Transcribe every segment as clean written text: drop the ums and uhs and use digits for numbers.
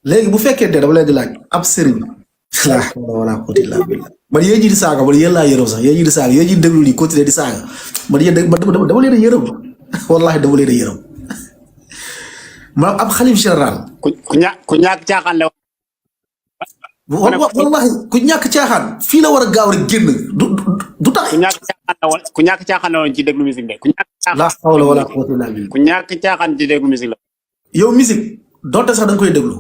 léegi bu fekkee de dama leen di laaj ab sëriñ la hawla wala quwwata illa billah man yéen ñi di saaga man yéen laa yërëm sax yéen ñi di saaga yéen ñi déglu nii continuer di saaga man yéen dama leen a yërëm wallahi dama leen a yërëm maanaam ab xalif général ku ñàkk caaxaan la wallahi ku ñàkk caaxaan fii la war a gaaw rek génn du tax ku ñàkk caaxaan la woon ci déglu musique de ku ñàkk caaxaan la hawla wala quwwata illa billah ku ñàkk caaxaan ci déglu musique la yow musique donte sax da nga koy déglu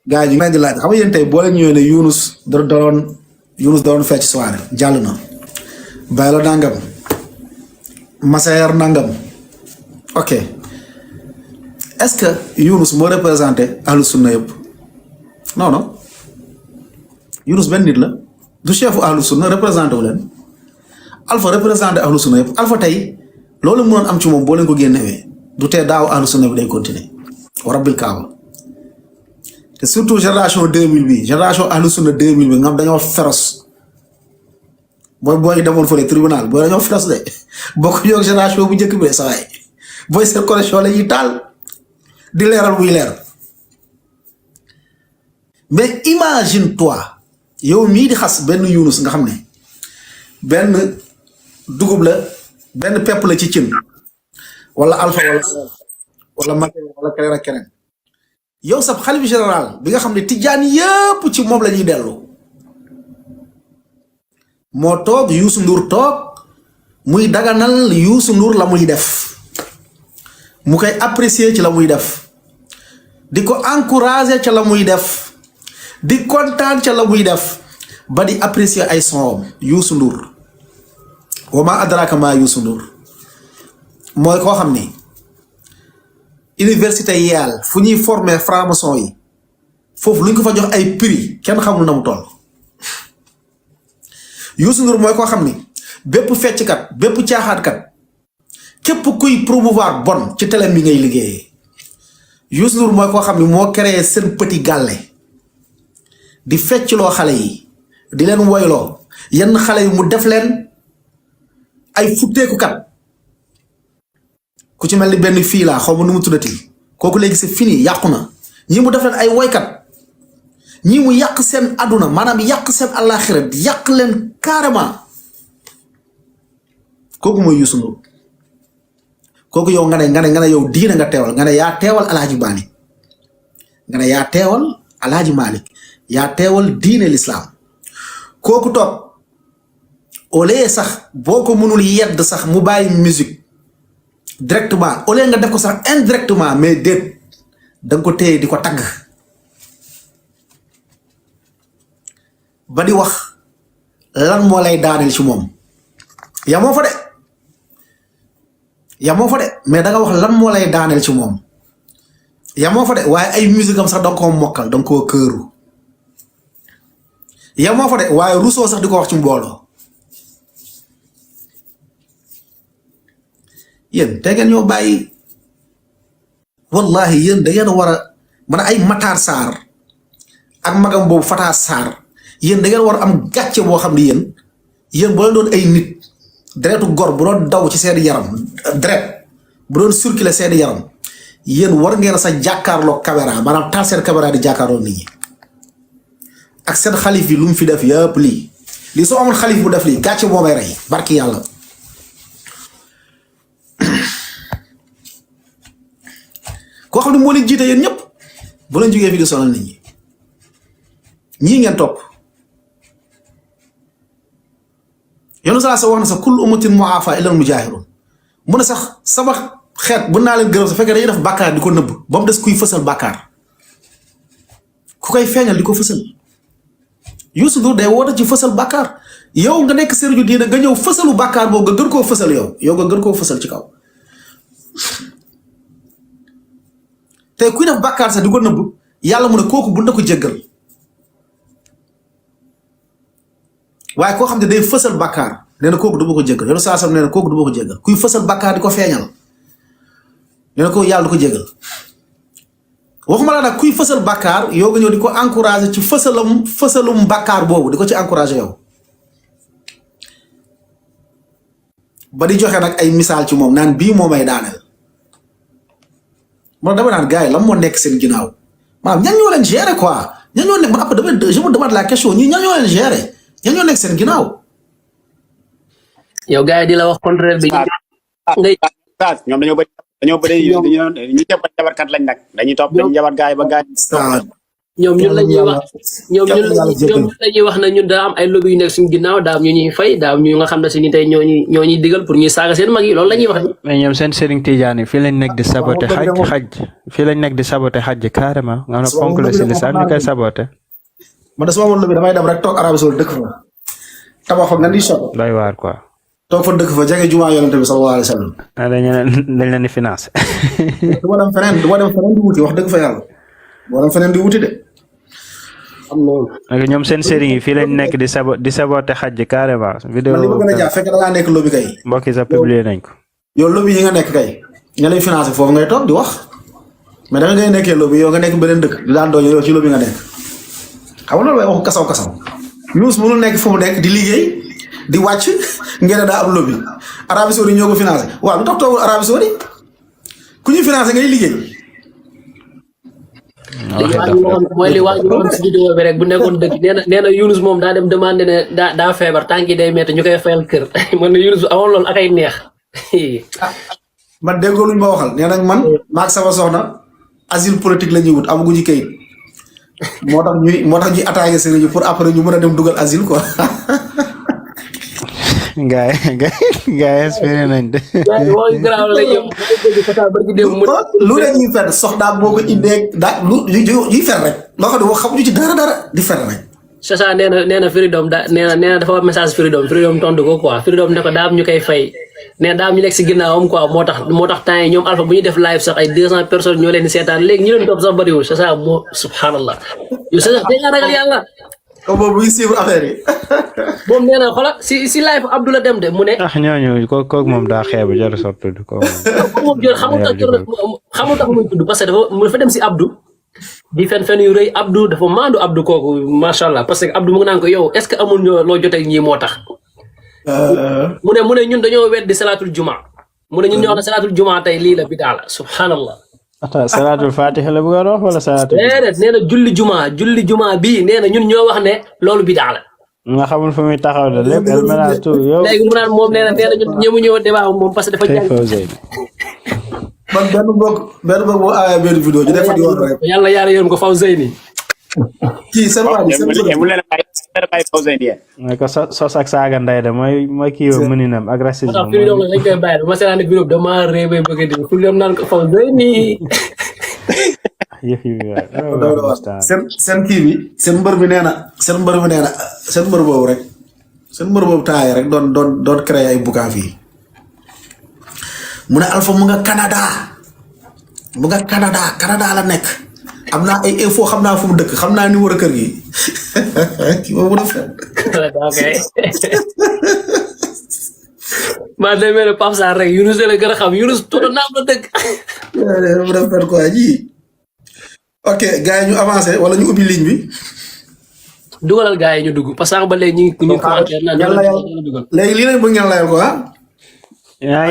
gars yi ñu ngi leen di laaj xam nga yéen tey boo leen ñëwee ne Younous da doon fecc soirée jàll na Baylo nangam Massaer nangam ok est-ce que Younous moo représenté ahlu sunna yëpp non non Younous benn nit la du chef ahlu sunna représenté wu leen Alpha représenté ahlu sunna yëpp Alpha tey loolu mënoon am ci moom boo leen ko génnewee du tee daaw ahlu sunna bi day continuer wa rabbil kaaba te surtout génération 2000 bi génération ahlu sunna 2000 bi nga xam dañoo féroce booy demoon fële tribunal booy dañoo féroce de bokk ñoo génération bu njëkk bi de sa waay booy seen connexion la ñuy taal di leeral muy leer mais imagine toi yow mii di xas benn Younous nga xam ne benn dugub la benn pepp la ci cin wala Alpha wala Macky wala keneen ak keneen yow sab xalif général bi nga xam ne tijjaan yëpp ci moom la ñuy dellu moo toog Youssou Ndour toog muy daganal Youssou Ndour la muy def mu koy apprécier ci la muy def di ko encourager ca la muy def di kontaan ca la muy def ba di apprécier ay sonom Youssou Ndour wa ma adraka ma Youssou Ndour mooy koo xam ni université Yale fu ñuy former franc-maçon yi foofu lu ñu ko fa jox ay prix kenn xamul na mu toll Youssou Ndour mooy koo xam ni bépp fecckat bépp caaxaatkat képp kuy promouvoir bon ci télé bi ngay liggéeyee Youssou Ndour mooy koo xam ni moo créé seen petit gàlle di feccloo xale yi di leen woyloo yenn xale yi mu def leen ay futteekukat ku ci mel ni benn fii laa xaw ma nu mu tuddati kooku léegi c'est fini yàqu na ñii mu def leen ay woykat ñii mu yàq seen àdduna maanaam yàq seen àllaaxira yàq leen carrément kooku mooy Youssou Ndour kooku yow nga ne yow diine nga teewal nga ne yaa teewal Alaaji Maalik nga ne yaa teewal Alaaji Maalik yaa teewal diine l'islam kooku toog au lieu sax boo ko mënul yedd sax mu bàyyi musique directement au lieu nga def ko sax indirectement mais déet da nga ko téye di ko tagg ba di wax lan moo lay daaneel ci moom yamoo fa de mais da nga wax lan moo lay daaneel ci moom yamoo fa de waaye ay musique am sax da nga koo mokkal da nga koo këru yamoo fa de waaye Rousseau sax di ko wax ci mbooloo yéen te ngeen ñoo bàyyi wallahi yéen da ngeen war a man ay Matar Sarr ak magam boobu Fata Sarr yéen da ngeen war a am gàcce boo xam ne yéen boo leen doon ay nit deretu gor bu doon daw ci seen yaram deret bu doon circuler seen yaram yéen war ngeen sa jàkkaarloo caméra maanaam taal seen caméra di jàkkaarloo nit ñi ak seen xalif bi lu mu fi def yëpp lii soo amul xalif bu def lii gàcce moo may rey barki yàlla koo xam ne moo leen jiite yéen ñëpp bu leen jógee fi di sonal nit ñi ñii ngeen topp yoonu saa sa wax na sax kullu ummatin mu'afa illa al-mujahirun mu ne sax sama xeet bu naa leen gërëm sa fekkee dañuy def bàkkaar di ko nëbb ba mu des kuy fësal bàkkaar ku koy feeñal di ko fësal Youssou Ndour day woote ci fësal bàkkaar yow nga nekk sëriñu diine nga ñëw fësalu bàkkaar boobu nga gën koo fësal yow nga gën koo fësal ci kaw te kuy def bàkkaar sax di ko nëbb yàlla mu ne kooku bu na ko jéggal waaye koo xam ne day fësal bàkkaar nee na kooku du ma ko jéggal yoonu saa sam nee na kooku du ma ko jéggal kuy fësal bàkkaar di ko feeñal nee na kooku yàlla du ko jéggal waxuma la nag kuy fësal bàkkaar yow nga ñëw di ko encouragé ci fësalum bàkkaar boobu di ko ci encouragé yow ba di joxe nag ay misaal ci moom naan bii moo may daaneel man dama naan gars yi lan moo nekk seen ginnaaw maanaam ñan ñoo leen gérer quoi ñan ñoo nekk man après je me demande la question ñi ñan ñoo leen gérer ñan ñoo nekk seen ginnaaw. yow gars yi di la wax contraire bi. ngay ñoom dañoo bëri ñu jàpp jabarkat lañ nag dañuy topp dañuy jabar gaay ba gaay ñoom ñun la ñuy wax ñoom ñun la ñuy wax na ñun daa am ay lobby yu nekk suñu ginnaaw daa am ñu ñuy fay daa am ñu nga xam ne si ni tey ñoo ñuy digal pour ñuy saaga seen mag yi loolu la ñuy wax. mais ñoom seen Serigne Tidiane yi fii lañ nekk di saboté xaj fii lañ nekk di saboté xaj carrément nga xam ne ponk la si lisaan ñu koy saboté. man de su ma amoon lobby damay dem rek toog Arabie Saoudite dëkk fa tabax fa nga di soto. doy waar quoi. toog fa dëkk fa jege jumaa yonente bi sallallahu alayhi wa sallam. dañ leen di financé. du ma dem feneen di wuti wax dëgg fa yàlla boo dem feneen di wuti de. am noonu. ñoom seen sëriñ yi fii lañ nekk di saboté xaj carrément. vidéo man li ma gën a jàpp fekk da ngaa nekk lobby kay. mbokk yi sax publié nañ ko. yow lobby yi nga nekk kay ña lay financé foofu ngay toog di wax mais da ngay nekkee lobby yow nga nekk beneen dëkk di daan doon yow ci lobby nga nekk xam nga loolu way waxu kasaw. Youssou mënul nekk fu mu nekk di liggéey di wàcc ngeen ne daa am lobby Arabie Saoudite ñoo ko financé waaw lu tax toogul Arabie Saoudite ku ñu financé ngay liggéey. mooy li wax ñu si vidéo bi rek bu nekkoon dëgg nee na Younous moom daa dem demandé ne daa feebar tànk yi day métti ñu koy fayal kër man ne Younous amoon loolu ak ay neex. man déggoo luñ ma waxal nee nañ man maag sama soxna asile politique la ñuy wut amaguñu kayit moo tax ñuy attaqué sëriñ pour après ñu mën a dem dugal asile quoi. gaa yi espéré nañ de. lu leen ñuy fer soxnaam boo ko indee daa lu ñuy fer rek loo xam ne xamuñu ci dara di fer rek. Chacha nee na Freedom nee na dafa message Freedom tontu ko quoi Freedom ne ko daa am ñu koy fay nee daa am ñu nekk si ginnaawam quoi moo tax temps yi ñoom Alpha bu ñuy def live sax ay 200 personnes ñoo leen di seetaan léegi ñu leen topp sax bëriwul Chacha moo subhanallah yow Chacha day nga ragal yàlla. comme boobu buy suivre affaire yi. moom nee na xoolal si live Abdoulaye dem de mu ne. ñooñu kooku moom daa xeebu jar sot tudd ko. moom jël xamul tax muy tudd parce que dafa dem si Abdou. di fen yu rëy Abdou dafa maandu Abdou kooku macha allah parce que Abdou mu ngi naan ko yow est ce que amul loo jotee ñii moo tax. mu ne ñun dañoo weddi salaatul juma mu ne ñun ñoo xam ne salaatul juma tey lii la bidaa la subhanallah. attends salaatul fatiha la bëgg a wax wala salaatul. déedéet nee na julli juma bii nee na ñun ñoo wax ne loolu bidaa la. nga xamul fu muy taxaw de lépp el ménage tout yow. léegi mu naan moom nee na ñun ñëmu ñëw débat moom parce que dafa jàng. man benn mbokk boo aaya benn vidéo ñu def fa di wax rek. yàlla yërëm ko Fawzeyni. kii seen waa ji seen mu leen bàyyi Fawzeyni mooy ko sos ak saaga ndey de mooy kii yoo mëninam ak racisme. moo tax fii dañ koy bàyyi ba ma seetaan ne vidéo dama réew bay bëgg a di fu leen naan ko Fawzeyni. yëf yi seen kii bi seen mbër bi nee na seen mbër boobu taay rek doon créé ay boucan fii mu ne Alpha mu nga Canada la nekk am naa ay info xam naa fu mu dëkk xam naa ni war a kër gi kii boobu na fen maa day mel ne Pape Sarr rek Younous la gën a xam Younous tuuti naam la dëkk mu na fen quoi ji ok gars yi ñu avancé wala ñu ubbi ligne bi dugalal gars yi ñu dugg parce que ba léegi ñu ngi commentaire naan léegi lii lañ bëgg ngeen layal ko ah. yaa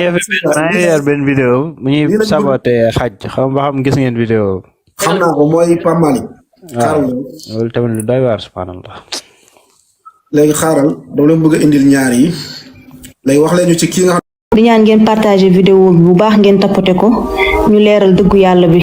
ngi yor benn vidéo bu ñuy saboté xaj xam ba xam gis ngeen vidéo. xam naa ko mooy Pape Malick. waaw loolu tamit lu doy waar subhanallah. léegi xaaral dama leen bëgg a indil ñaar yi léegi wax leen ñu ci kii nga xam. di ñaan ngeen partager vidéo bi bu baax ngeen tapoter ko ñu leeral dëggu yàlla bi.